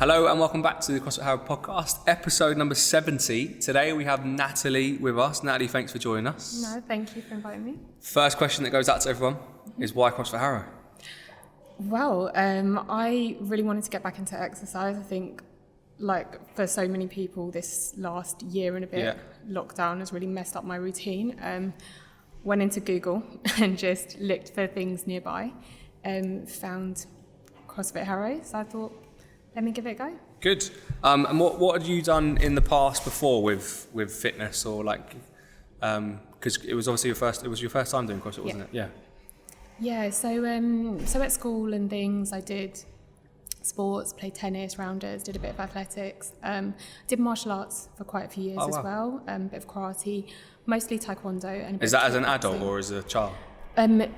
Hello and welcome back to the CrossFit Harrow podcast, episode number 70. Today we have Natalie with us. Natalie, thanks for joining us. No, thank you for inviting me. First question that goes out to everyone is why CrossFit Harrow? Well, I really wanted to get back into exercise. I think, like for so many people, this last year and a bit, lockdown has really messed up my routine. Went into Google and just looked for things nearby, found CrossFit Harrow. So I thought, let me give it a go. Good. And what had you done in the past before with fitness or like? Because it was obviously your first time doing CrossFit, wasn't it? Yeah. Yeah. So at school and things, I did sports, played tennis, rounders, did a bit of athletics, did martial arts for quite a few years as well, a bit of karate, mostly taekwondo. And is that as an adult or as a child?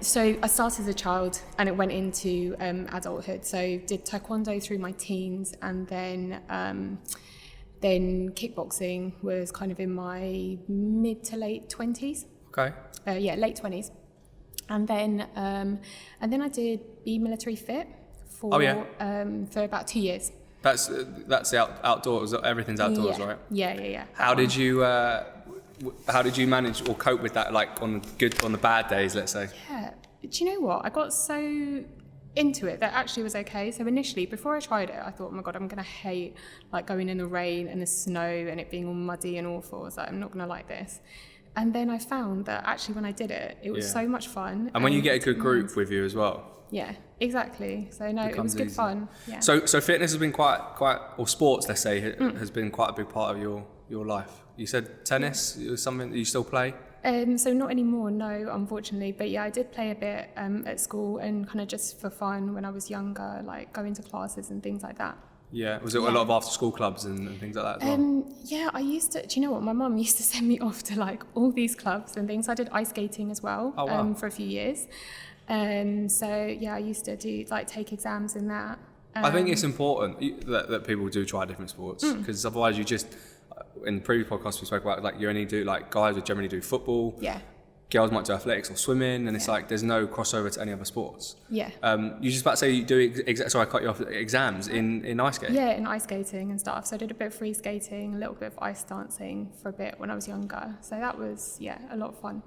So I started as a child and it went into adulthood. So did taekwondo through my teens, and then kickboxing was kind of in my mid to late 20s. Okay. Late 20s. And then I did be military fit for about 2 years. That's the outdoors. Everything's outdoors, right? Yeah. How did you manage or cope with that, like on the bad days, let's say? Yeah. Do you know what? I got so into it that actually was okay. So initially, before I tried it, I thought, oh my God, I'm going to hate like going in the rain and the snow and it being all muddy and awful. I was like, I'm not going to like this. And then I found that actually when I did it, it was so much fun. And when you get a good group with you as well. Yeah, exactly. So no, it was good fun. Yeah. So fitness has been quite, or sports, let's say, has been quite a big part of your life. You said tennis was something that you still play? So not anymore, no, unfortunately. But yeah, I did play a bit at school and kind of just for fun when I was younger, like going to classes and things like that. Yeah, was it a lot of after school clubs and things like that as well? Yeah, I used to, do you know what, my mum used to send me off to like all these clubs and things. I did ice skating as well for a few years. So yeah, I used to do like take exams in that. I think it's important that people do try different sports, because otherwise you just, in the previous podcast we spoke about, like you only do, like guys would generally do football. Yeah. Girls might do athletics or swimming, and it's like there's no crossover to any other sports. Yeah. You just about to say you do sorry, I cut you off. Exams in ice skating. Yeah, in ice skating and stuff. So I did a bit of free skating, a little bit of ice dancing for a bit when I was younger. So that was a lot of fun.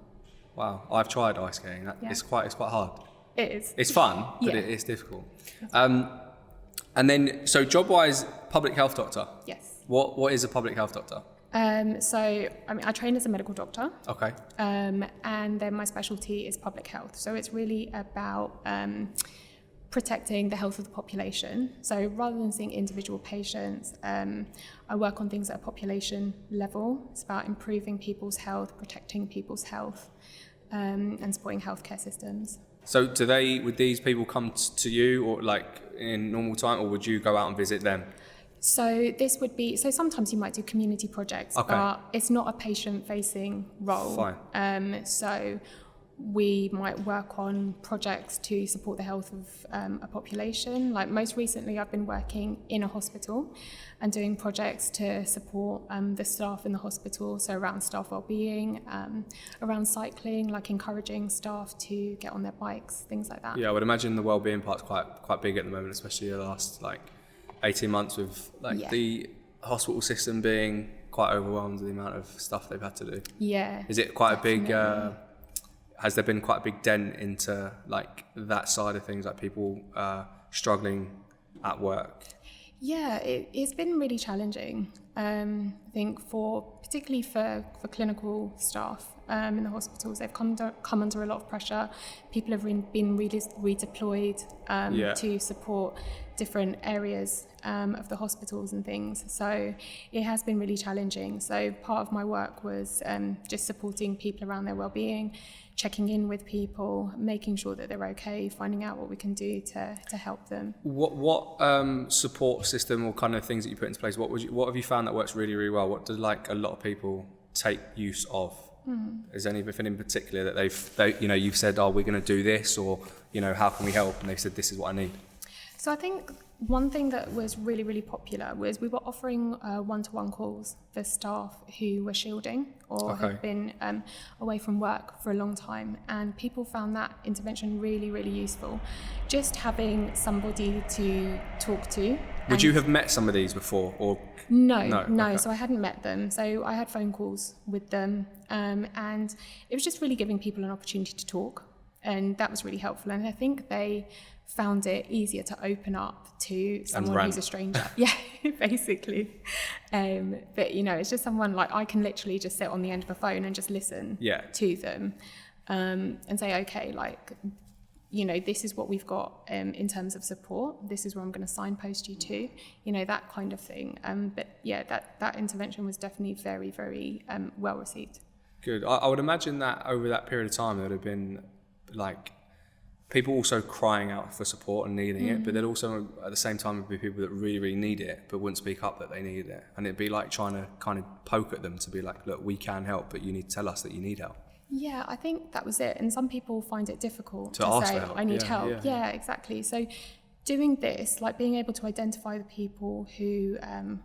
Wow, I've tried ice skating. It's quite hard. It is. It's fun, but it's difficult. And then, so job-wise, public health doctor. Yes. What is a public health doctor? I train as a medical doctor. Okay. And then my specialty is public health. So it's really about protecting the health of the population. So rather than seeing individual patients, I work on things at a population level. It's about improving people's health, protecting people's health, and supporting healthcare systems. So would these people come to you or like in normal time, or would you go out and visit them? So this would be, sometimes you might do community projects, but it's not a patient-facing role. Fine. So we might work on projects to support the health of a population. Like most recently, I've been working in a hospital and doing projects to support the staff in the hospital. So around staff wellbeing, around cycling, like encouraging staff to get on their bikes, things like that. Yeah, I would imagine the wellbeing part's quite big at the moment, especially the last 18 months with the hospital system being quite overwhelmed with the amount of stuff they've had to do. Yeah. Is it quite a big, has there been quite a big dent into like that side of things, like people struggling at work? Yeah, it's been really challenging. I think particularly for clinical staff in the hospitals, they've come under a lot of pressure. People have been redeployed to support different areas of the hospitals and things. So it has been really challenging. So part of my work was just supporting people around their well-being, checking in with people, making sure that they're okay, finding out what we can do to help them. What support system or kind of things that you put into place, what have you found that works really, really well? What do like a lot of people take use of? Is there anything in particular that you've said, oh, we're going to do this, or how can we help? And they've said, this is what I need. So I think one thing that was really, really popular was we were offering one-to-one calls for staff who were shielding or had been away from work for a long time, and people found that intervention really, really useful. Just having somebody to talk to Would you have met some of these before, or No. Okay. So I hadn't met them. So I had phone calls with them, and it was just really giving people an opportunity to talk, and that was really helpful. And I think they found it easier to open up to someone who's a stranger. Yeah, basically. But it's just someone like I can literally just sit on the end of a phone and just listen to them, and say, okay, like, this is what we've got in terms of support. This is where I'm going to signpost you to, that kind of thing. But yeah, that intervention was definitely very, very well received. Good. I would imagine that over that period of time, there would have been like people also crying out for support and needing it, but then also at the same time would be people that really, really need it, but wouldn't speak up that they needed it. And it'd be like trying to kind of poke at them to be like, look, we can help, but you need to tell us that you need help. Yeah, I think that was it. And some people find it difficult to ask say, for help. I need help. Yeah, exactly. So doing this, like being able to identify the people who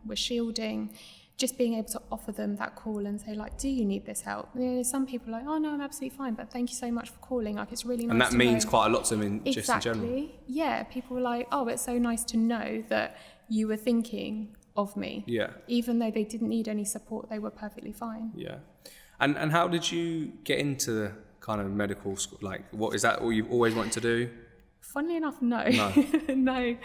were shielding, just being able to offer them that call and say, like, do you need this help? Some people are like, oh no, I'm absolutely fine, but thank you so much for calling. Like, it's really nice. And that to means know. quite a lot to them just in general. Exactly. Yeah, people were like, oh, it's so nice to know that you were thinking of me. Yeah. Even though they didn't need any support, they were perfectly fine. Yeah. And how did you get into kind of medical school? Like, what is that all you've always wanted to do? Funnily enough, no. No.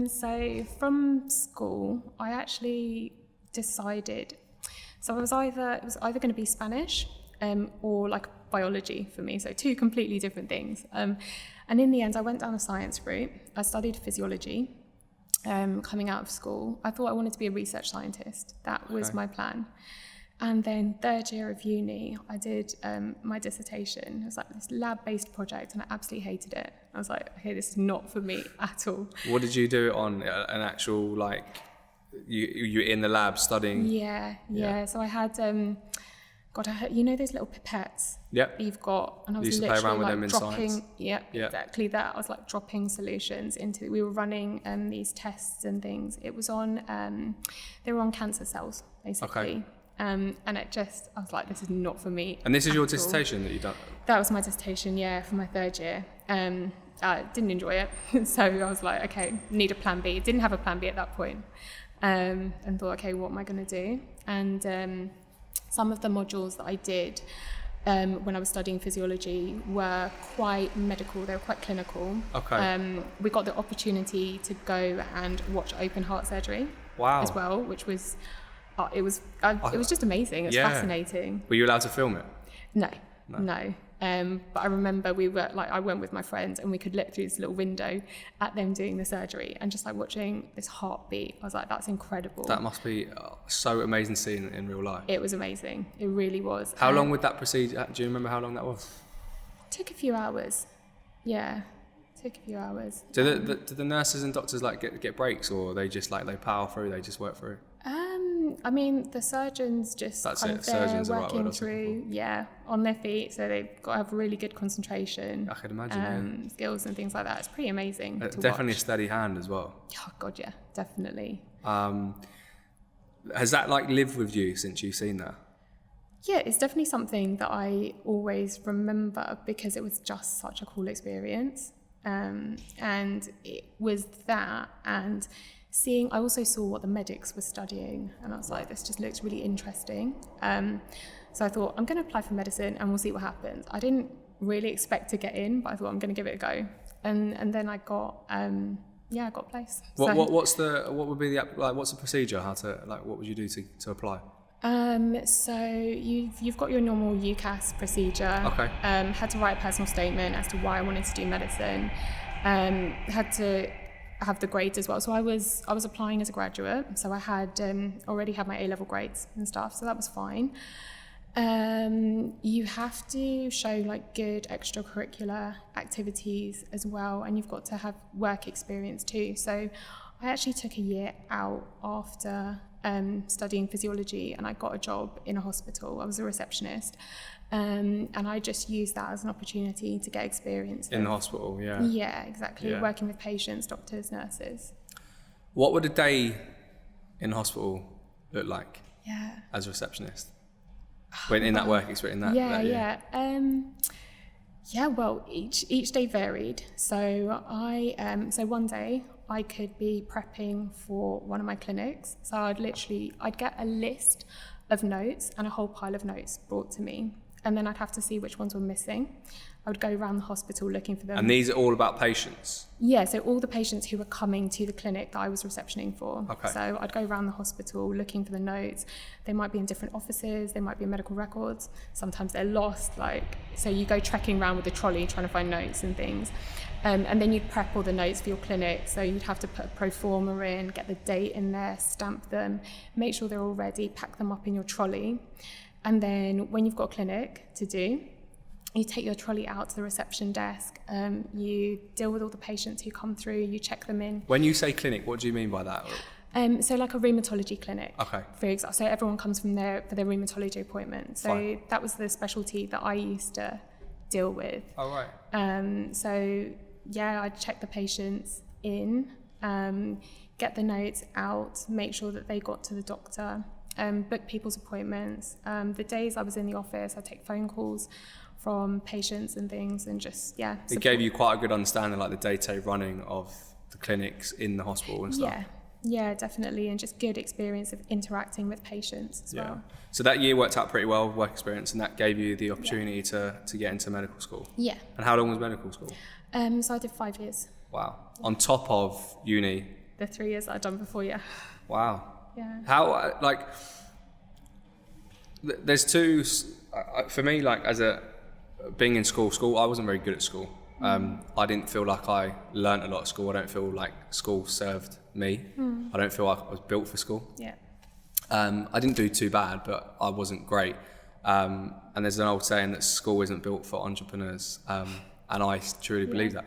So from school, I actually decided, so it was either going to be Spanish or like biology for me, so two completely different things. And in the end, I went down a science route. I studied physiology. Coming out of school, I thought I wanted to be a research scientist. That was my plan. And then third year of uni, I did my dissertation. It was like this lab-based project, and I absolutely hated it. I was like, okay, this is not for me at all. What did you do on an actual, like, you in the lab studying? Yeah. So I had, those little pipettes? Yep. You've got, and I was used to play around with like them in dropping, science. Yeah, exactly that. I was like dropping solutions into, we were running these tests and things. It was on, they were on cancer cells, basically. Okay. And I was like, this is not for me. And this is your dissertation that you've done? That was my dissertation, yeah, for my third year. I didn't enjoy it. So I was like, okay, need a plan B. Didn't have a plan B at that point. And thought, okay, what am I going to do? And some of the modules that I did when I was studying physiology were quite medical. They were quite clinical. Okay. We got the opportunity to go and watch open heart surgery as well, which was... it was just amazing. It's fascinating. Were you allowed to film it? No. But I remember I went with my friends and we could look through this little window at them doing the surgery and just like watching this heartbeat. I was like, that's incredible. That must be so amazing seeing it in real life. It was amazing. It really was. How long would that procedure, do you remember how long that was? It took a few hours. Yeah. Took a few hours. Do the nurses and doctors like get breaks, or they just like they power through, they just work through? I mean, the surgeons just Surgeons are working through, on their feet, so they've got to have really good concentration. I could imagine, skills and things like that. It's pretty amazing. To definitely watch. A steady hand as well. Oh God, yeah, definitely. Has that like lived with you since you've seen that? Yeah, it's definitely something that I always remember because it was just such a cool experience. And it was that, and I also saw what the medics were studying, and I was like, this just looks really interesting. So I thought, I'm going to apply for medicine and we'll see what happens. I didn't really expect to get in, but I thought I'm going to give it a go. And then I got, I got a place. What's the procedure? What would you do to apply? So you've got your normal UCAS procedure. Okay. Had to write a personal statement as to why I wanted to do medicine. Had to have the grades as well. So I was applying as a graduate. So I had already had my A-level grades and stuff. So that was fine. You have to show like good extracurricular activities as well, and you've got to have work experience too. So I actually took a year out after studying physiology, and I got a job in a hospital. I was a receptionist, and I just used that as an opportunity to get experience in the hospital. Yeah, exactly. Working with patients, doctors, nurses. What would a day in hospital look like? As a receptionist, when in that work experience? Well, each day varied. So so one day I could be prepping for one of my clinics. So I'd get a list of notes and a whole pile of notes brought to me. And then I'd have to see which ones were missing. I would go around the hospital looking for them. And these are all about patients? Yeah, so all the patients who were coming to the clinic that I was receptioning for. Okay. So I'd go around the hospital looking for the notes. They might be in different offices, they might be in medical records. Sometimes they're lost, so you go trekking around with a trolley trying to find notes and things. And then you'd prep all the notes for your clinic. So you'd have to put a pro forma in, get the date in there, stamp them, make sure they're all ready, pack them up in your trolley. And then when you've got a clinic to do, you take your trolley out to the reception desk, you deal with all the patients who come through, you check them in. When you say clinic, what do you mean by that? So like a rheumatology clinic, okay, for example. So everyone comes from there for their rheumatology appointment. So Fine. That was the specialty that I used to deal with. Oh, right. So yeah, I'd check the patients in, get the notes out, make sure that they got to the doctor, book people's appointments. The days I was in the office, I'd take phone calls from patients and things, and just It gave you quite a good understanding, like the day-to-day running of the clinics in the hospital and stuff. Yeah, definitely, and just good experience of interacting with patients as well. So that year worked out pretty well, work experience, and that gave you the opportunity to get into medical school. Yeah. And how long was medical school? So I did 5 years. Wow. On top of uni? The 3 years that I'd done before, yeah. Wow. Yeah. How, there's two, for me, being in school, I wasn't very good at school. I didn't feel like I learnt a lot at school. I don't feel like school served me. I don't feel like I was built for school. Yeah. I didn't do too bad, but I wasn't great. And there's an old saying that school isn't built for entrepreneurs. And I truly believe that.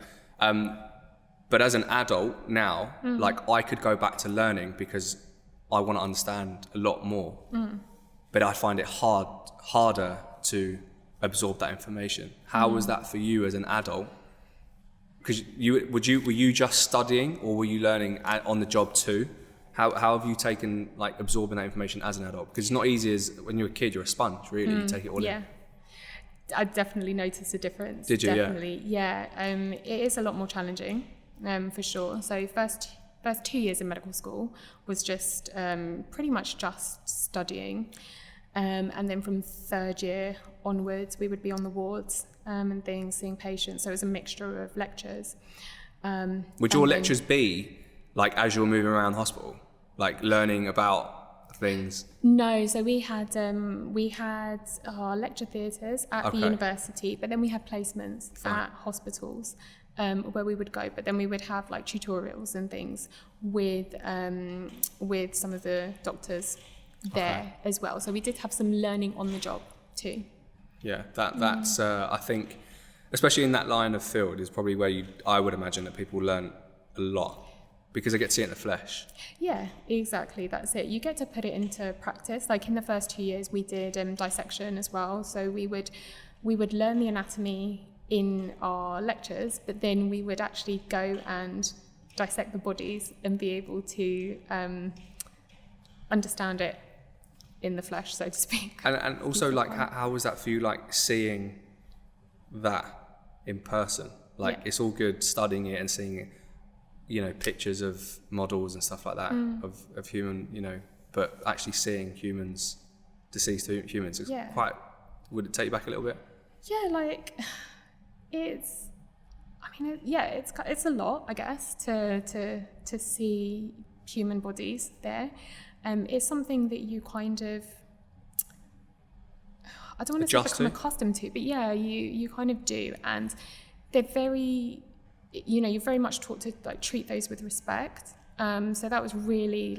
But as an adult now, I could go back to learning because I want to understand a lot more. But I find it harder to absorb that information. How was that for you as an adult? Because were you just studying, or were you learning on the job too? How have you taken absorbing that information as an adult? Because it's not easy as when you're a kid, you're a sponge, really. You take it all in. I definitely noticed a difference. Did you? Definitely, yeah. It is a lot more challenging, for sure. So first 2 years in medical school was just pretty much just studying. And then from third year onwards, we would be on the wards and things, seeing patients. So it was a mixture of lectures. Would your lectures be as you're moving around the hospital, learning about things? No, so we had our lecture theatres at the university, but then we had placements at hospitals where we would go. But then we would have tutorials and things with some of the doctors there as well. So we did have some learning on the job too. Yeah, that's I think, especially in that line of field, is probably where I would imagine that people learn a lot, because they get to see it in the flesh. Yeah, exactly, that's it. You get to put it into practice. In the first 2 years we did dissection as well, so we would learn the anatomy in our lectures, but then we would actually go and dissect the bodies and be able to understand it in the flesh, so to speak. And also, how was that for you, seeing that in person? It's all good studying it and seeing it, pictures of models and stuff like that of human, but actually seeing deceased humans is quite. Would it take you back a little bit? Yeah, it's a lot, I guess, to see human bodies there. It's something that you kind of, I don't want to say become accustomed to, but yeah, you kind of do. And they're very, you're very much taught to treat those with respect. So that was really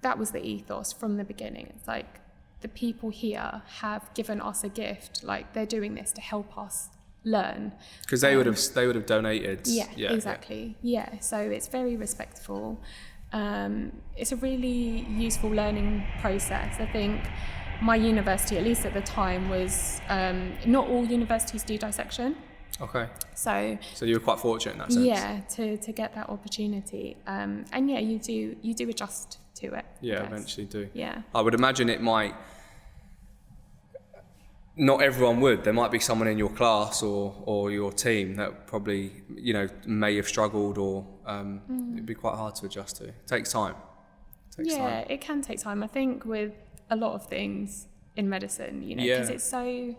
that was the ethos from the beginning. It's the people here have given us a gift. They're doing this to help us learn. Because they would have donated. Yeah, exactly. Yeah, so it's very respectful. It's a really useful learning process. I think my university, at least at the time, was not all universities do dissection. Okay. So you were quite fortunate in that sense. Yeah, to get that opportunity. And yeah, you do adjust to it. Yeah, eventually do. Yeah. I would imagine it might. not everyone would. There might be someone in your class or your team that probably, may have struggled, or it'd be quite hard to adjust to. It takes time. Time. It can take time. I think with a lot of things in medicine, because it's so...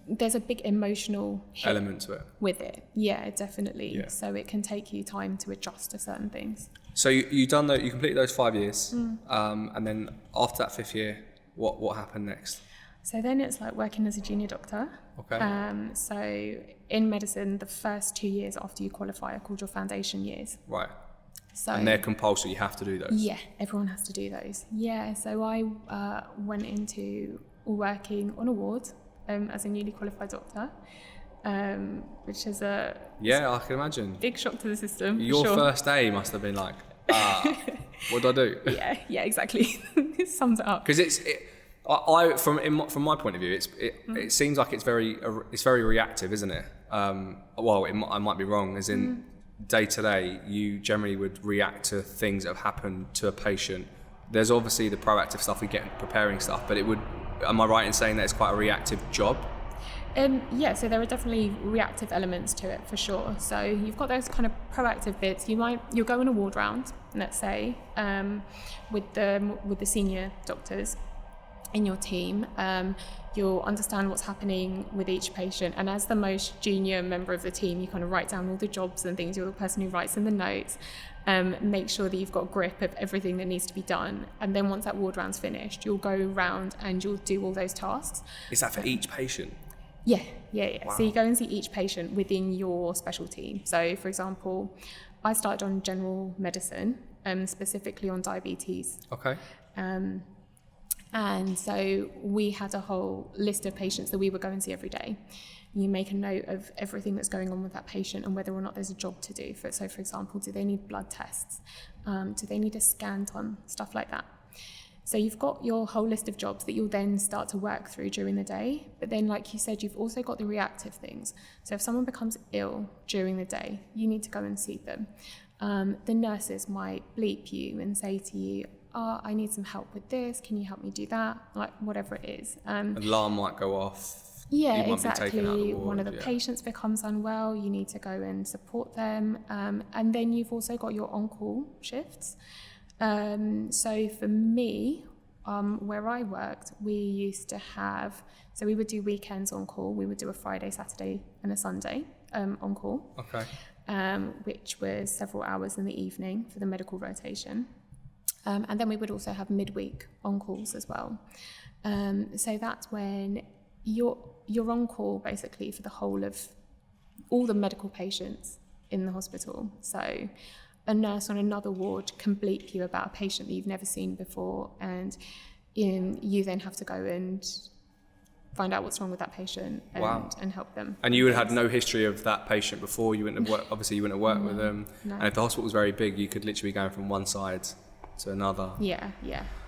there's a big emotional element to it with it. Yeah, definitely. So it can take you time to adjust to certain things. So you completed those 5 years, and then after that 5th year, what happened next? So then it's like working as a junior doctor. Okay. So in medicine, the first 2 years after you qualify are called your foundation years. Right. So, and they're compulsory, you have to do those? Yeah, everyone has to do those. Yeah, so I went into working on a ward as a newly qualified doctor, which is a I can imagine. Big shock to the system. Your first day must have been like, what do I do? Yeah, exactly. It sums it up. Because from my point of view, it seems like it's very reactive, isn't it? I might be wrong. As in, day to day, you generally would react to things that have happened to a patient. There's obviously the proactive stuff, we get preparing stuff, but am I right in saying that it's quite a reactive job? So there are definitely reactive elements to it for sure. So you've got those kind of proactive bits. You'll go on a ward round, let's say, with the senior doctors in your team. You'll understand what's happening with each patient, and as the most junior member of the team, you kind of write down all the jobs and things. You're the person who writes in the notes. Make sure that you've got grip of everything that needs to be done, and then once that ward round's finished, you'll go round and you'll do all those tasks. Is that for each patient? Yeah. Wow. So you go and see each patient within your specialty. So for example, I started on general medicine, specifically on diabetes. Okay. And so we had a whole list of patients that we would go and see every day. You make a note of everything that's going on with that patient and whether or not there's a job to do. So for example, do they need blood tests? Do they need a scan done? Stuff like that. So you've got your whole list of jobs that you'll then start to work through during the day. But then, like you said, you've also got the reactive things. So if someone becomes ill during the day, you need to go and see them. The nurses might bleep you and say to you, I need some help with this. Can you help me do that? Like whatever it is. An alarm might go off. Yeah, exactly. One of the patients becomes unwell. You need to go and support them. And then you've also got your on-call shifts. So for me, where I worked, we used to have, so we would do weekends on call. We would do a Friday, Saturday and a Sunday on call. Okay. Which was several hours in the evening for the medical rotation. And then we would also have midweek on calls as well. So that's when you're on call basically for the whole of all the medical patients in the hospital. So a nurse on another ward can bleep you about a patient that you've never seen before, and you then have to go and find out what's wrong with that patient and help them. And you had no history of that patient before, you wouldn't have worked, obviously you wouldn't have worked with them. No. And if the hospital was very big, you could literally be going from one side to another. Yeah.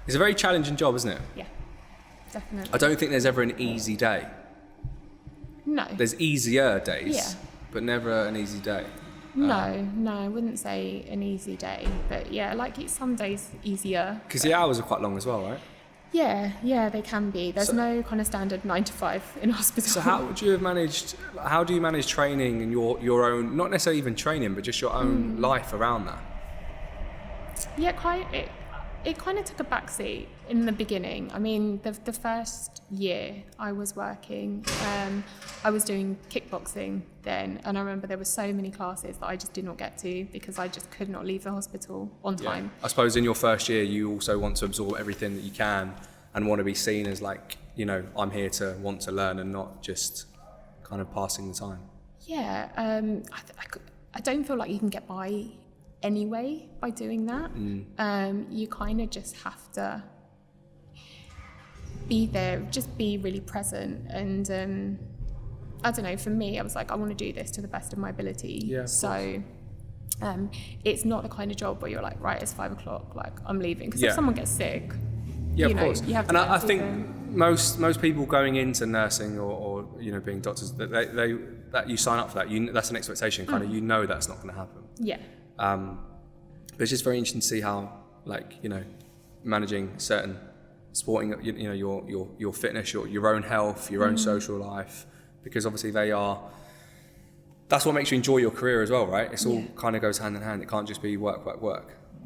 It's a very challenging job, isn't it? Yeah, definitely. I don't think there's ever an easy day. No. There's easier days, but never an easy day. No, I wouldn't say an easy day, but yeah, like some days easier. Because the hours are quite long as well, right? Yeah, they can be. There's no kind of standard 9 to 5 in hospital. So how do you manage training and your own, not necessarily even training, but just your own life around that? Yeah, it kind of took a backseat in the beginning. I mean, the first year I was working, I was doing kickboxing then, and I remember there were so many classes that I just did not get to because I just could not leave the hospital on time. I suppose in your first year you also want to absorb everything that you can and want to be seen as like, I'm here to want to learn and not just kind of passing the time. Yeah, I don't feel like you can get by anyway by doing that. You kind of just have to be there, just be really present, and I don't know, for me I was like, I want to do this to the best of my ability. So it's not the kind of job where you're like, right, it's 5 o'clock, like I'm leaving, because if someone gets sick, of course. You have to. And I think most people going into nursing or being doctors, that you sign up for that, that's an expectation, kind of, that's not going to happen. But it's just very interesting to see how, managing certain supporting your fitness, your own health, your own social life, because obviously that's what makes you enjoy your career as well, right? It's all kind of goes hand in hand. It can't just be work.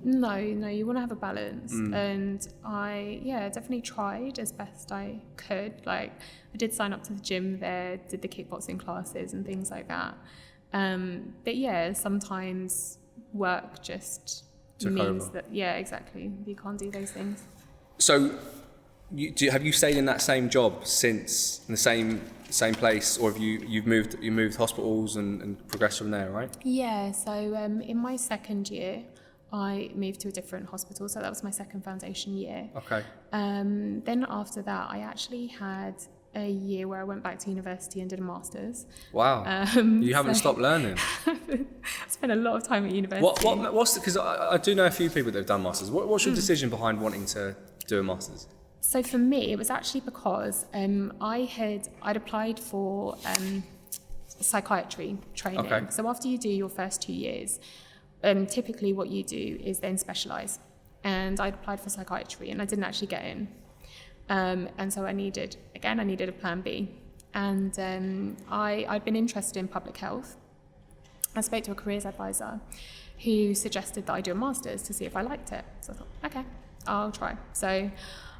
No, you want to have a balance. And I definitely tried as best I could. Like, I did sign up to the gym there, did the kickboxing classes and things like that. But yeah, sometimes work just means that, exactly, you can't do those things. So have you stayed in that same job since, in the same place, or have you moved hospitals and progressed from there, right? Yeah, so in my second year I moved to a different hospital, so that was my second foundation year. Okay. Then after that I actually had a year where I went back to university and did a master's. Wow. You haven't stopped learning. I spent a lot of time at university. What's because I do know a few people that have done masters. What's your decision behind wanting to do a master's? So for me, it was actually because I'd applied for psychiatry training. Okay. So after you do your first 2 years, typically what you do is then specialise. And I'd applied for psychiatry and I didn't actually get in. And so I needed a plan B. And I'd been interested in public health. I spoke to a careers advisor who suggested that I do a master's to see if I liked it. So I thought, okay, I'll try. So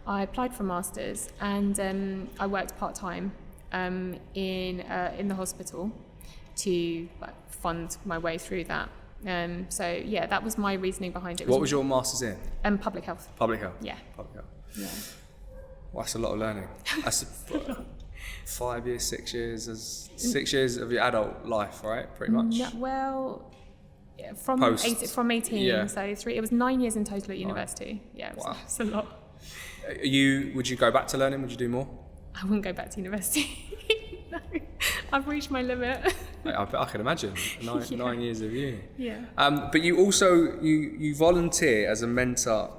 I applied for a master's and I worked part-time in the hospital to fund my way through that. So yeah, that was my reasoning behind it. What was your master's in? Public health. Public health? Yeah. Public health. Yeah. Well, that's a lot of learning. That's 5 years, 6 years, 6 years of your adult life, right? Pretty much. No, well, yeah, from 18, yeah. So it was 9 years in total at university. Yeah, it was a lot. Would you go back to learning? Would you do more? I wouldn't go back to university. No, I've reached my limit. I can imagine 9 years of uni. Yeah. But you also you volunteer as a mentor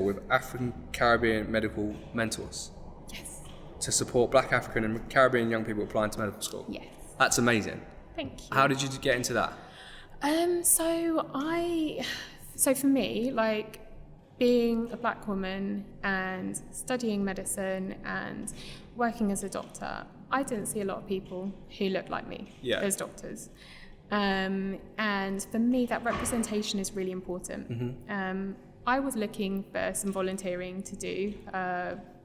with African Caribbean medical mentors. Yes. To support Black African and Caribbean young people applying to medical school. Yes. That's amazing. Thank you. How did you get into that? So for me, like, being a Black woman and studying medicine and working as a doctor, I didn't see a lot of people who looked like me as doctors. And for me, that representation is really important. Mm-hmm. I was looking for some volunteering to do,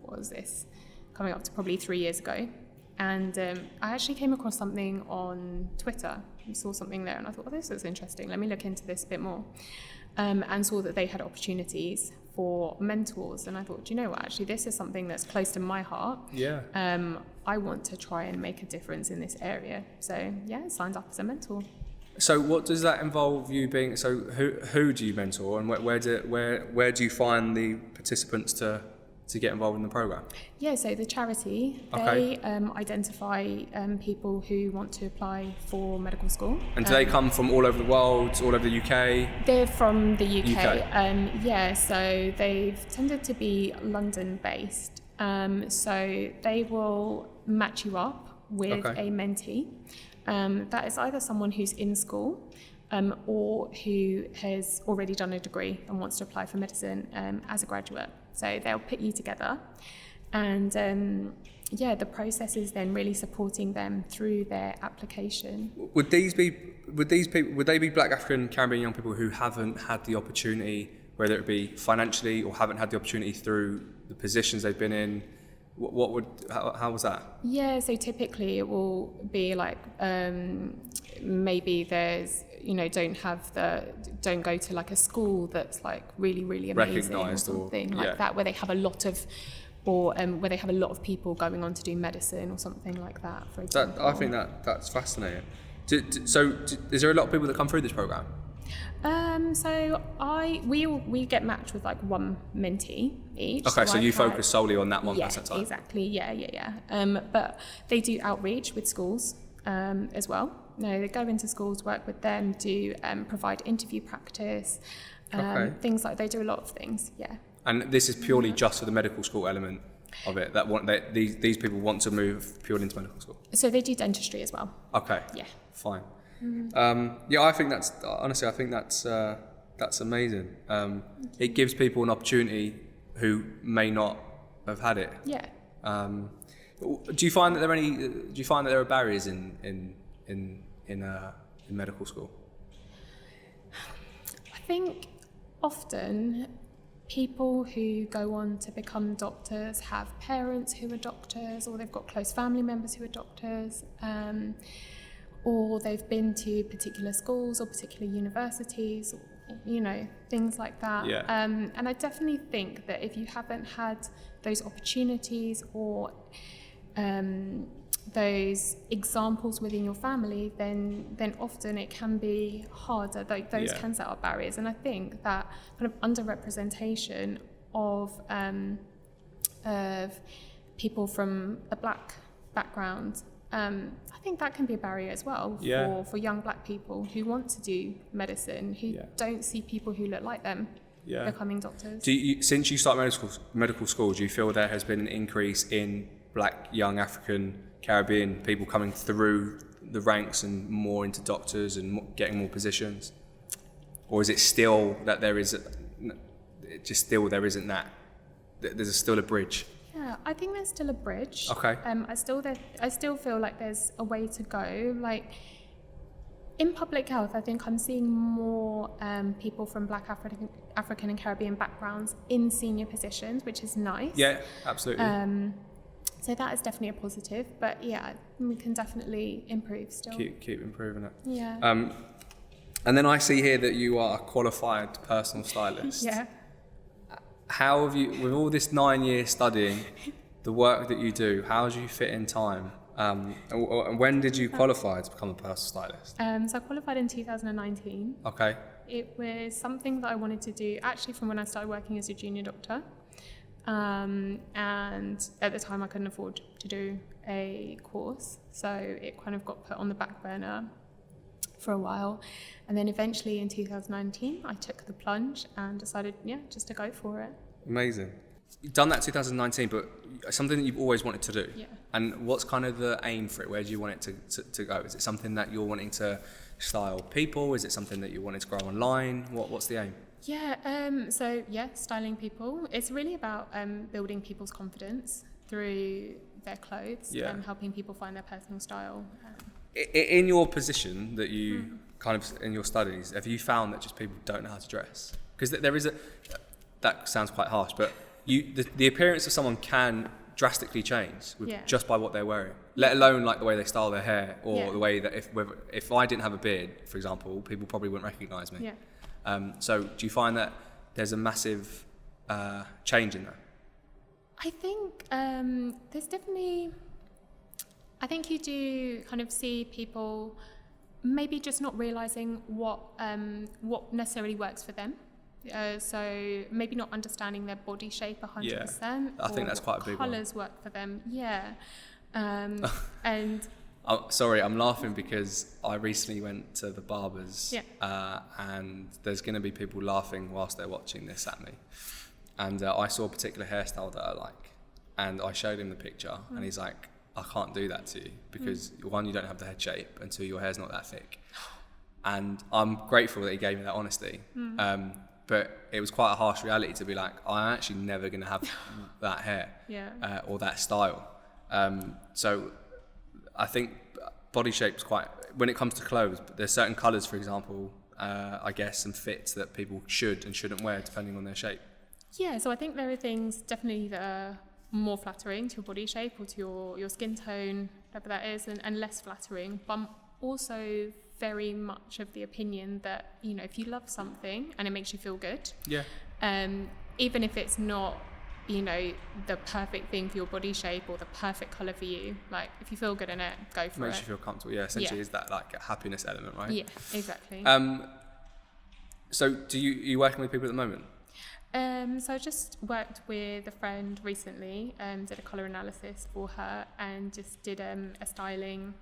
what was this? Coming up to probably 3 years ago. And I actually came across something on Twitter. I saw something there and I thought, this looks interesting. Let me look into this a bit more. And saw that they had opportunities for mentors. And I thought, do you know what? Actually, this is something that's close to my heart. Yeah. I want to try and make a difference in this area. So yeah, I signed up as a mentor. So what does that involve you being? So who do you mentor, and where do you find the participants to get involved in the program? Yeah, so the charity, they identify people who want to apply for medical school. And do they come from all over the world, all over the UK? They're from the UK. So they've tended to be London based. So they will match you up with a mentee. That is either someone who's in school or who has already done a degree and wants to apply for medicine as a graduate. So they'll put you together, and the process is then really supporting them through their application. Would they be Black African Caribbean young people who haven't had the opportunity, whether it be financially or haven't had the opportunity through the positions they've been in? How was that? Yeah, so typically it will be like maybe there's don't go to like a school that's like really, really amazing recognised or something like that, where they have a lot of where they have a lot of people going on to do medicine or something like that, for example. I think that's fascinating. So is there a lot of people that come through this program? So we get matched with like one mentee each. Okay, so you focus solely on that one person type. Exactly. Yeah. But they do outreach with schools as well. No, they go into schools, work with them, do provide interview practice, things like they do a lot of things. Yeah. And this is purely just for the medical school element of it. These people want to move purely into medical school. So they do dentistry as well. Okay. Yeah. Fine. I think that's amazing. It gives people an opportunity who may not have had it. Yeah. Do you find that there are barriers in medical school? I think often people who go on to become doctors have parents who are doctors, or they've got close family members who are doctors, or they've been to particular schools or particular universities, you know, things like that. Yeah. And I definitely think that if you haven't had those opportunities or those examples within your family, then often it can be harder. Those can set up barriers. And I think that kind of underrepresentation of people from a black background, I think that can be a barrier as well for young black people who want to do medicine, who don't see people who look like them becoming doctors. Since you started medical school, do you feel there has been an increase in black young African Caribbean people coming through the ranks and more into doctors and getting more positions? Or is it still that there's still a bridge? Yeah, I think there's still a bridge. Okay. I still feel like there's a way to go. Like in public health, I think I'm seeing more people from black African and Caribbean backgrounds in senior positions, which is nice. Yeah, absolutely. So that is definitely a positive, but yeah, we can definitely improve still. Keep improving it. Yeah. And then I see here that you are a qualified personal stylist. Yeah. How have you, with all this 9-year studying, the work that you do, how do you fit in time? And when did you qualify to become a personal stylist? So I qualified in 2019. Okay. It was something that I wanted to do actually from when I started working as a junior doctor. And at the time I couldn't afford to do a course, so it kind of got put on the back burner for a while, and then eventually in 2019 I took the plunge and decided just to go for it. Amazing. You've done that 2019, but something that you've always wanted to do. Yeah. And what's kind of the aim for it? Where do you want it to go? Is it something that you're wanting to style people? Is it something that you wanted to grow online? What's the aim? Styling people. It's really about building people's confidence through their clothes and helping people find their personal style. In your position that you kind of, in your studies, have you found that just people don't know how to dress? Because there is that sounds quite harsh, but the appearance of someone can drastically change just by what they're wearing, let alone like the way they style their hair or the way that if I didn't have a beard, for example, people probably wouldn't recognise me. So do you find that there's a massive change in that? I think there's definitely, I think you do kind of see people maybe just not realising what necessarily works for them. So maybe not understanding their body shape 100%. I think that's quite a big one. Colours work for them, and sorry, I'm laughing because I recently went to the barber's and there's going to be people laughing whilst they're watching this at me. And I saw a particular hairstyle that I like, and I showed him the picture and he's like, I can't do that to you because one, you don't have the head shape, and two, your hair's not that thick. And I'm grateful that he gave me that honesty. But it was quite a harsh reality to be like, I'm actually never going to have that hair or that style. So I think body shape's quite, when it comes to clothes, there's certain colours, for example, I guess, and fits that people should and shouldn't wear depending on their shape. Yeah, so I think there are things definitely that are more flattering to your body shape or to your skin tone, whatever that is, and less flattering. But I'm also very much of the opinion that, you know, if you love something and it makes you feel good, even if it's not, you know, the perfect thing for your body shape or the perfect colour for you, like if you feel good in it, go for it. Makes you feel comfortable. Essentially is that like a happiness element, right? Yeah, exactly. So you working with people at the moment? So I just worked with a friend recently, did a colour analysis for her and just did a styling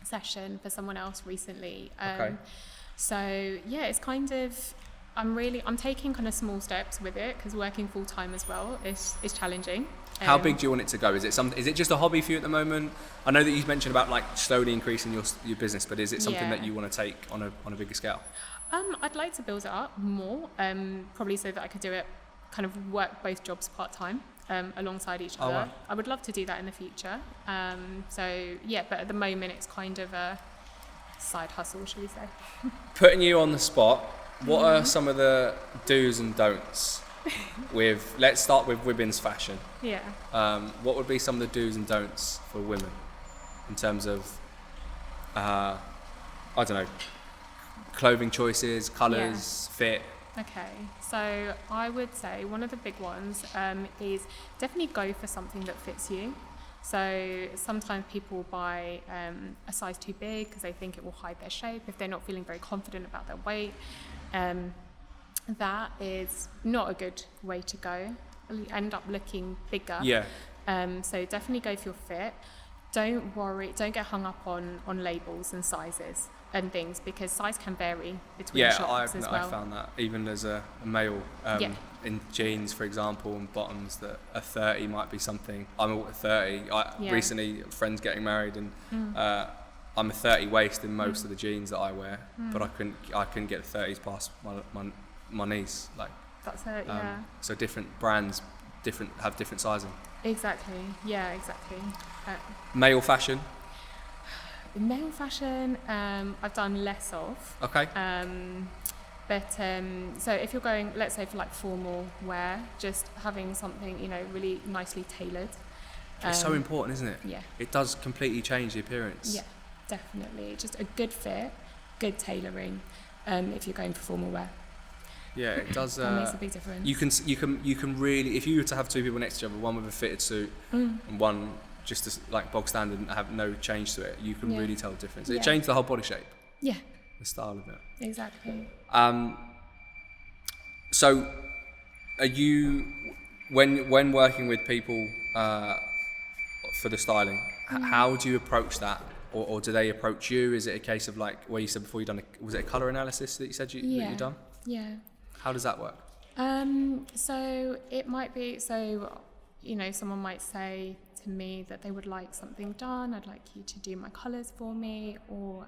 session for someone else recently. So yeah, it's kind of, I'm taking kind of small steps with it because working full time as well is challenging. How big do you want it to go? Is it just a hobby for you at the moment? I know that you mentioned about like slowly increasing your business, but is it something that you want to take on a bigger scale? I'd like to build it up more, probably so that I could do it, kind of work both jobs part time. alongside each Oh, other. wow. I would love to do that in the future. So yeah, but at the moment it's kind of a side hustle, should we say. Putting you on the spot, what are some of the do's and don'ts with, let's start with women's fashion. Yeah. What would be some of the do's and don'ts for women in terms of, I don't know, clothing choices, colours, fit? Okay, so I would say one of the big ones is definitely go for something that fits you. So sometimes people buy a size too big because they think it will hide their shape if they're not feeling very confident about their weight. That is not a good way to go. You end up looking bigger. Yeah. So definitely go for your fit. Don't worry, don't get hung up on labels and sizes and things, because size can vary between shops as well. I found that even as a male, in jeans, for example, and bottoms, that a 30 might be something. I'm a 30. Recently, a friend's getting married, and I'm a 30 waist in most of the jeans that I wear, but I couldn't get 30s past my knees. Like, that's it. Yeah. So different brands, have different sizing. Exactly. Yeah. Exactly. Male fashion. Male fashion, I've done less of. Okay. But so if you're going, let's say for like formal wear, just having something, really nicely tailored. It's so important, isn't it? Yeah. It does completely change the appearance. Yeah, definitely. Just a good fit, good tailoring. If you're going for formal wear. Yeah, it does. That makes a big difference. You can really, if you were to have two people next to each other, one with a fitted suit and one just as, like, bog standard and have no change to it, you can really tell the difference. It changed the whole body shape. Yeah. The style of it. Exactly. So, are you, when working with people for the styling, how do you approach that? Or do they approach you? Is it a case of, like, where you said before, was it a colour analysis that you said that you've done? Yeah. How does that work? So it might be, someone might say to me that they would like something done. I'd like you to do my colours for me, or...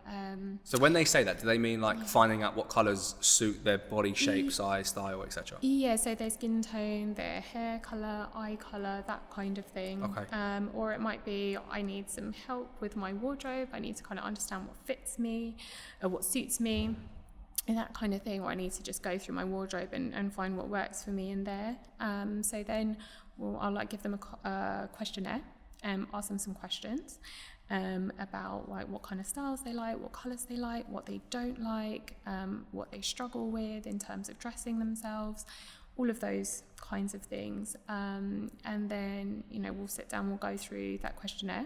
So when they say that, do they mean like finding out what colours suit their body shape, size, style, etc.? Yeah, so their skin tone, their hair colour, eye colour, that kind of thing. Okay. Or it might be, I need some help with my wardrobe. I need to kind of understand what fits me, or what suits me, and that kind of thing. Or I need to just go through my wardrobe and find what works for me in there. So then I'll give them a questionnaire, ask them some questions about like what kind of styles they like, what colours they like, what they don't like, what they struggle with in terms of dressing themselves, all of those kinds of things. And then, we'll sit down, we'll go through that questionnaire.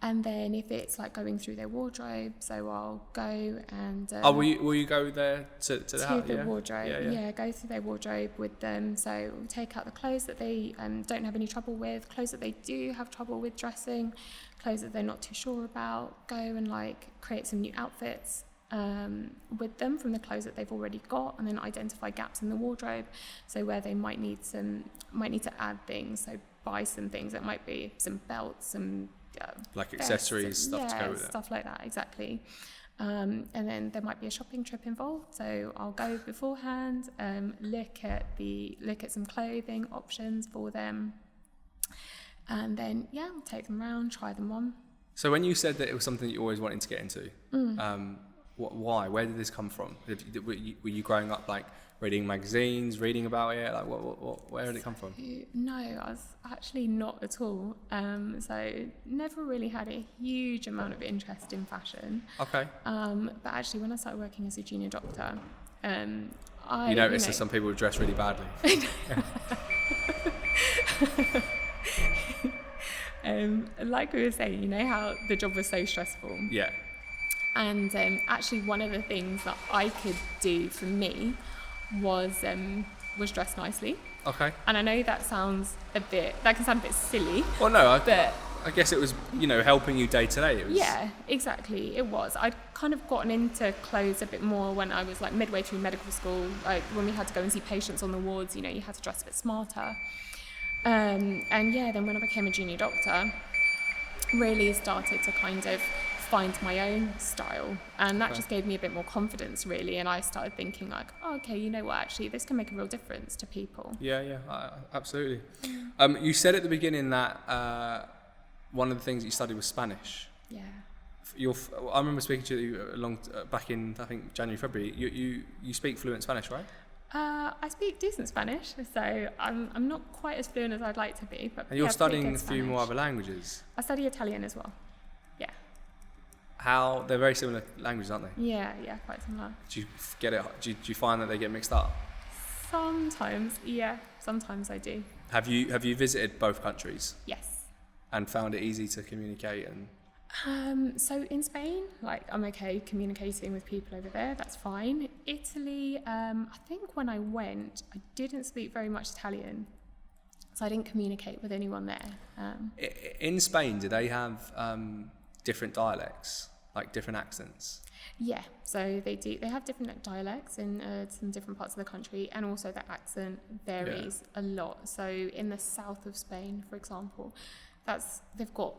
And then if it's like going through their wardrobe, so I'll go and... will you go there to the wardrobe? Yeah, go through their wardrobe with them. So we'll take out the clothes that they don't have any trouble with, clothes that they do have trouble with dressing, clothes that they're not too sure about, go and create some new outfits with them from the clothes that they've already got, and then identify gaps in the wardrobe, so where they might need to add things. So buy some things that might be some belts, some like accessories, stuff to go with it. Stuff like that, exactly. And then there might be a shopping trip involved, so I'll go beforehand, look at some clothing options for them, and then I'll take them around, try them on. So when you said that it was something that you always wanted to get into, why? Where did this come from? Were you growing up like reading magazines, reading about it? Like, where did it come from? No, I was actually not at all. So never really had a huge amount of interest in fashion. Okay. But actually, when I started working as a junior doctor, you noticed that some people dress really badly. Like we were saying, how the job was so stressful. Yeah. And actually, one of the things that I could do for me was dress nicely. Okay. And I know that can sound a bit silly. Well, no, but I guess it was, helping you day to day. Yeah, exactly. It was. I'd kind of gotten into clothes a bit more when I was like midway through medical school. Like when we had to go and see patients on the wards, you had to dress a bit smarter. Then when I became a junior doctor, really started to kind of find my own style, and that just gave me a bit more confidence, really. And I started thinking like, oh, okay, you know what, actually this can make a real difference to people. Absolutely. You said at the beginning that one of the things that you studied was Spanish. Yeah. I remember speaking to you back in, I think, January, February. You speak fluent Spanish, right? I speak decent Spanish, so I'm not quite as fluent as I'd like to be. But and you're studying a few more other languages. I study Italian as well. Yeah. They're very similar languages, aren't they? Yeah, quite similar. Do you get it? Do you find that they get mixed up? Sometimes, yeah. Sometimes I do. Have you visited both countries? Yes. And found it easy to communicate and? So in Spain, like, I'm okay communicating with people over there, that's fine. Italy, I think when I went, I didn't speak very much Italian, so I didn't communicate with anyone there. In Spain, do they have different dialects, like different accents? Yeah, so they do. They have different dialects in some different parts of the country, and also the accent varies a lot. So in the south of Spain, for example, they've got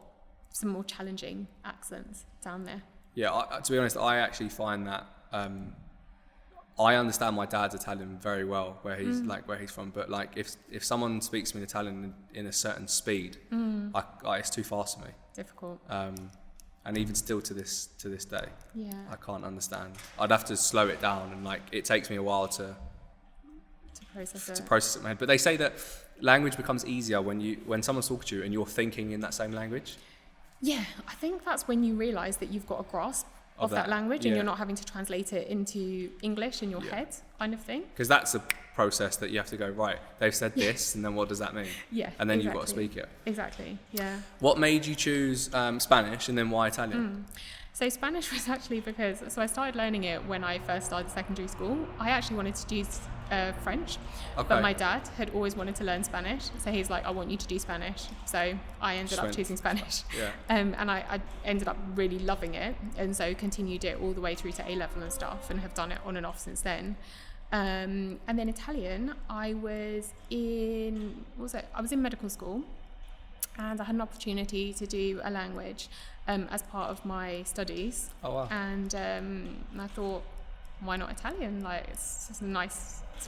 some more challenging accents down there. Yeah, to be honest, I actually find that I understand my dad's Italian very well, where he's from. But like, if someone speaks to me in Italian in a certain speed, it's too fast for me. Difficult. And even still to this day, I can't understand. I'd have to slow it down, and like it takes me a while to process it in my head. But they say that language becomes easier when someone's talking to you and you're thinking in that same language. Yeah, I think that's when you realise that you've got a grasp of that language, and you're not having to translate it into English in your head, kind of thing. Because that's a process that you have to go, right, they've said this, and then what does that mean? Yeah, and then you've got to speak it. Exactly, yeah. What made you choose Spanish, and then why Italian? So Spanish was actually because, I started learning it when I first started secondary school. I actually wanted to do French, but my dad had always wanted to learn Spanish, so he's like, I want you to do Spanish. So I ended up choosing Spanish. And I ended up really loving it, and so continued it all the way through to A-level and stuff, and have done it on and off since then. And then Italian, I was in medical school, and I had an opportunity to do a language as part of my studies. Oh wow! And I thought, why not Italian? Like, it's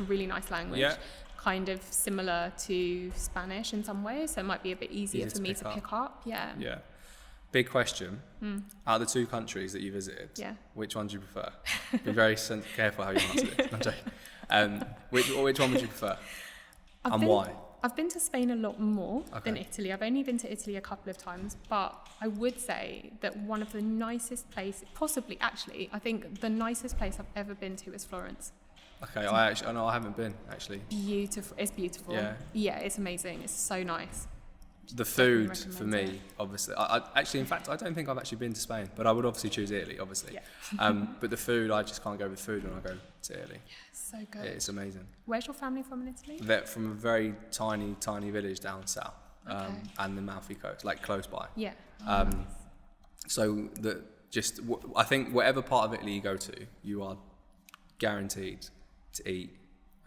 a really nice language. Yeah. Kind of similar to Spanish in some ways, so it might be a bit easier for me to pick up. Yeah. Yeah. Big question. Out of the two countries that you visited, which one do you prefer? Be very careful how you answer this. I'm joking. Which one would you prefer? Why? I've been to Spain a lot more than Italy. I've only been to Italy a couple of times, but I would say that one of the nicest places, possibly actually, I think the nicest place I've ever been to is Florence. Okay, I haven't been actually. Beautiful. It's beautiful. Yeah, it's amazing. It's so nice. The food for me, obviously. In fact, I don't think I've actually been to Spain, but I would obviously choose Italy, obviously. Yeah. But the food, I just can't go with food when I go to Italy. Yeah, so good. It's amazing. Where's your family from in Italy? They're from a very tiny village down south, and the Amalfi Coast, like close by. Yeah. Nice. So I think whatever part of Italy you go to, you are guaranteed to eat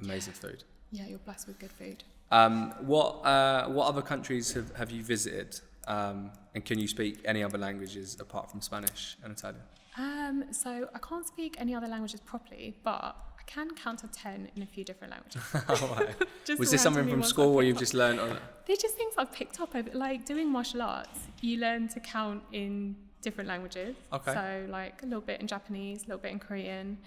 amazing food. Yeah, you're blessed with good food. What other countries have you visited, and can you speak any other languages apart from Spanish and Italian? So I can't speak any other languages properly, but I can count to 10 in a few different languages. Right. Was this something from school or you've just learned on it? They're just things I've picked up over, like doing martial arts. You learn to count in different languages. Okay. So like a little bit in Japanese, a little bit in Korean,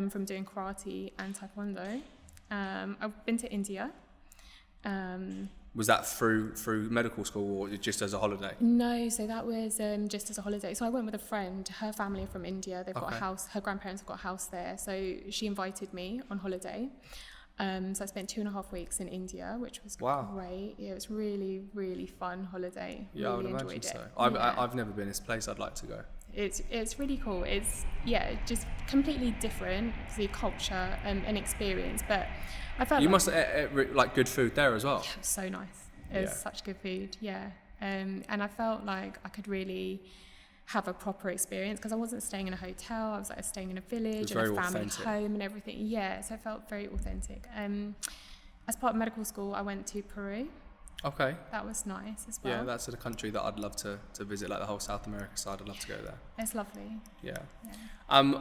from doing karate and taekwondo. I've been to India. Was that through medical school or just as a holiday? No, so that was just as a holiday. So I went with a friend. Her family are from India. They've got a house. Her grandparents have got a house there. So she invited me on holiday. So I spent 2.5 weeks in India, which was great. Yeah, it was really, really fun holiday. Yeah, really I would imagine so. I've never been. It's a place I'd like to go. It's really cool. It's just completely different, the culture and experience. But I felt you must like good food there as well. Yeah, it was so nice. It was such good food. Yeah, and I felt like I could really have a proper experience because I wasn't staying in a hotel. I was like staying in a village and a family home and everything. Yeah, so it felt very authentic. As part of medical school, I went to Peru. Okay. That was nice as well. Yeah, that's a country that I'd love to visit, like the whole South America side. I'd love to go there. It's lovely. Yeah. Yeah.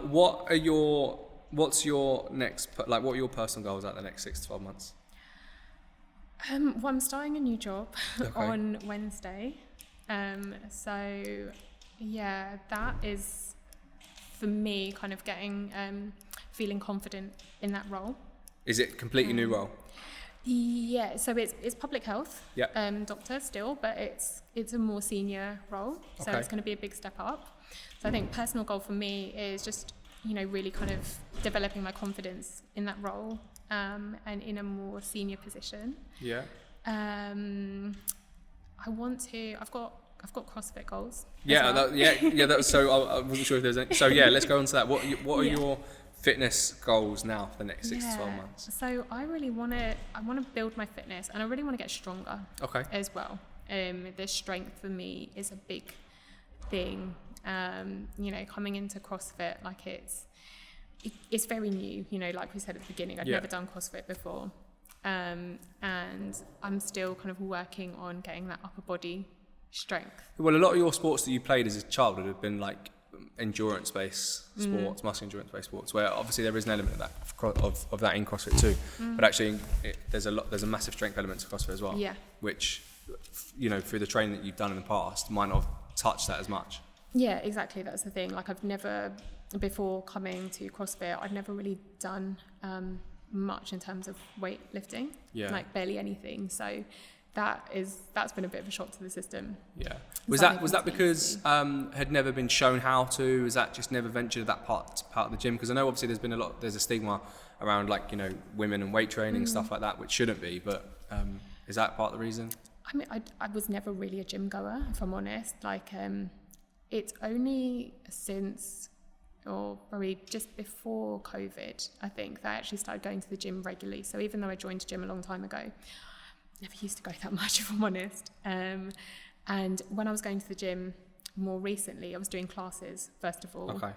What's your next, like, what are your personal goals out the next 6 to 12 months? Well, I'm starting a new job Okay. on Wednesday. So yeah, that is for me kind of getting, feeling confident in that role. Is it completely new role? Yeah, so it's public health, Yep. doctor still, but it's a more senior role, so Okay. it's going to be a big step up. So I think personal goal for me is just, really kind of developing my confidence in that role, and in a more senior position. Yeah. I've got CrossFit goals. Yeah, well. So I wasn't sure if there's any. So yeah, let's go on to that. What are Yeah. your fitness goals now for the next 6 to 12 months? So I really want to build my fitness, and I really want to get stronger. Okay. As well. The strength for me is a big thing. Coming into CrossFit, like it's very new. Like we said at the beginning, I'd never done CrossFit before, and I'm still kind of working on getting that upper body strength. Well, a lot of your sports that you played as a child would have been like endurance-based sports, muscle endurance-based sports, where obviously there is an element of that in CrossFit too. But actually, there's a massive strength element to CrossFit as well. Yeah. Which, through the training that you've done in the past, might not have touched that as much. Yeah, exactly. That's the thing. Like I've never, before coming to CrossFit, I'd never really done much in terms of weightlifting. Yeah. Like barely anything. So that's been a bit of a shock to the system. Yeah. Was that because had never been shown how to? Was that just never ventured that part of the gym? Because I know obviously there's a stigma around women and weight training stuff like that, which shouldn't be. But is that part of the reason? I mean, I was never really a gym goer, if I'm honest. It's only since, or probably just before COVID, I think, that I actually started going to the gym regularly. So even though I joined a gym a long time ago, never used to go that much, if I'm honest. And when I was going to the gym more recently, I was doing classes, first of all. Okay.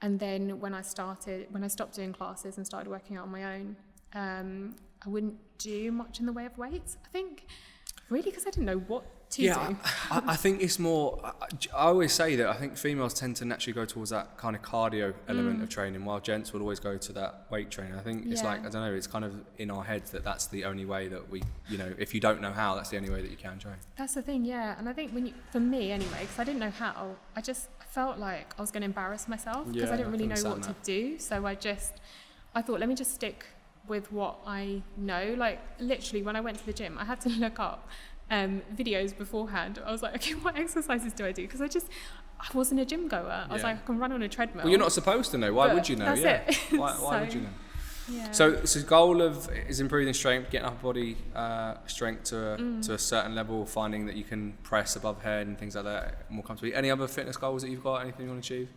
And then when I stopped doing classes and started working out on my own, I wouldn't do much in the way of weights, I think, really, because I didn't know what to do. I think it's more, I always say that I think females tend to naturally go towards that kind of cardio element of training, while gents will always go to that weight training. I think it's I don't know, it's kind of in our heads that that's the only way that we, if you don't know how, that's the only way that you can train. That's the thing, yeah. And I think for me anyway, because I didn't know how, I felt like I was going to embarrass myself because I didn't really know what to do. So I thought, let me just stick with what I know. Like literally when I went to the gym, I had to look up videos beforehand. I was like, okay, what exercises do I do? Because I wasn't a gym goer. I was like, I can run on a treadmill. Well, you're not supposed to know. Why would you know? That's it. Why would you know? Yeah. So goal is improving strength, getting upper body strength to a certain level, finding that you can press above head and things like that more comfortably. Any other fitness goals that you've got? Anything you want to achieve?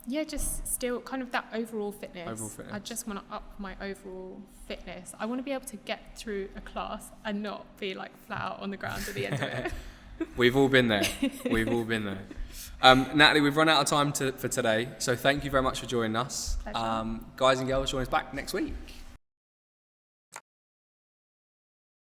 Yeah, just still kind of that overall fitness. I just want to up my overall fitness. I want to be able to get through a class and not be like flat out on the ground at the end of it. We've all been there. Natalie, we've run out of time for today, so thank you very much for joining us. Pleasure. Guys and girls, join us back next week.